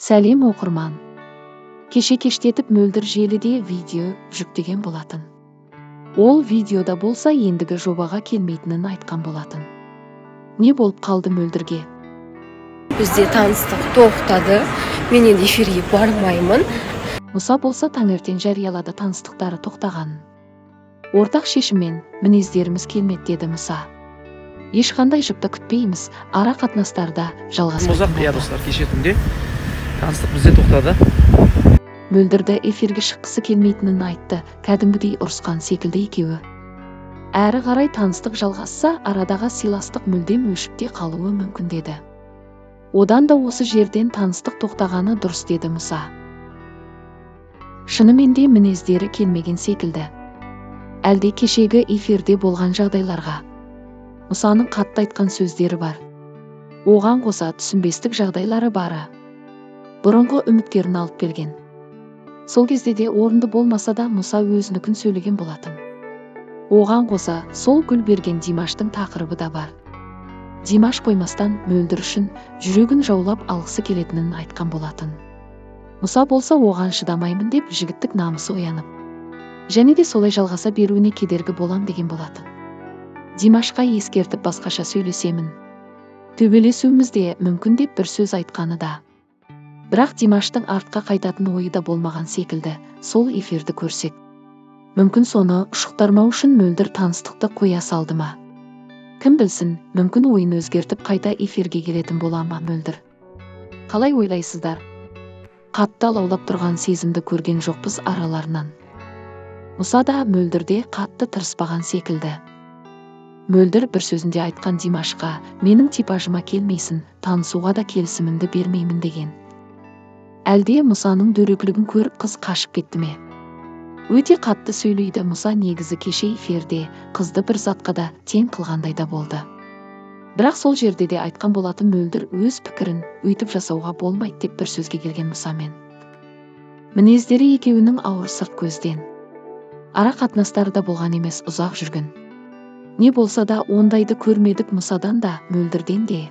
Сәлем оқырман. Кеше кештетіп мөлдір желіде видео жүктеген болатын. Ол видеода болса ендігі жобаға келмейтінін айтқан болатын. Не болып қалды мөлдірге? Бізде таныстық тоқтады. Мен енді эфирге бармаймын. Мұса болса таңертең жариялады таныстықтары тоқтағанын. Ортақ шешіммен мінездеріміз келмеді деді Мұса. Ешқандай жұпты күтпейміз, ара қатынастарда жалғаспайтын болды. Иә достар, кеше түнде таныстық бізде тоқтады. Мөлдірді эфирге шыққысы келмейтінін айтты, кәдімгідей ұрысқан секілді екеуі. Әрі қарай таныстық жалғасса, арадағы сыйластық мүлдем өшіп те қалуы мүмкін деді. Одан да осы жерден таныстық тоқтағаны дұрыс деді Мұса. Шынымен де мінездері келмеген секілді. Әлде кешегі эфирде болған жағдайларға Мұсаның қатты айтқан сөздері бар. Оған қоса түсінбестік жағдайлары бары. Бұрынғы үміткерін алып келген. Сол кезде де орынды болмаса да Мұса өзінікін сөйлеген болатын. Оған қоса сол гүл берген Димаштың тақырыбы да бар. Димаш қоймастан мөлдір үшін жүрегін жаулап алғысы келетінін айтқан болатын. Мұса болса оған шыдамаймын деп жігіттік намысы оянып. Және де солай жалғаса беруіне кедергі болам деген болатын. Димашқа ескертіп басқаша сөйлесемін. Төбелесуімізде мүмкін деп бір сөз айтқаны да. Бірақ Димаштың артқа қайтатын ойы да болмаған секілді, сол эфирді көрсек. Мүмкін соны ұшықтармау үшін мөлдір таныстықты қоя салды ма? Кім білсін, мүмкін ойын өзгертіп қайта эфирге келетін бола ма мөлдір? Қалай ойлайсыздар? Қатты алаулап тұрған сезімді көрген жоқпыз араларынан. Мұса да мөлдірде қатты тырыспаған секілді. Мөлдір бір сөзінде айтқан Димашқа, менің типажыма келмейсін, танысуға да келісімімді бермеймін деген. Әлде Мұсаның дөрекілігін көріп қыз қашып кетті ме? Өте қатты сөйлейді Мұса негізі кеше эфирде, қызды бір затқа да тең қылғандай да болды. Бірақ сол жерде де айтқан болатын мөлдір өз пікірін өйтіп жасауға болмайды деп бір сөзге келген Мұсамен. Мінездері екеуінің ауыр сырт көзден. Ара қатынастары да болған емес, ұзақ жүрген. Не болса да ондайды көрмедік Мұсадан да, мөлдірден де.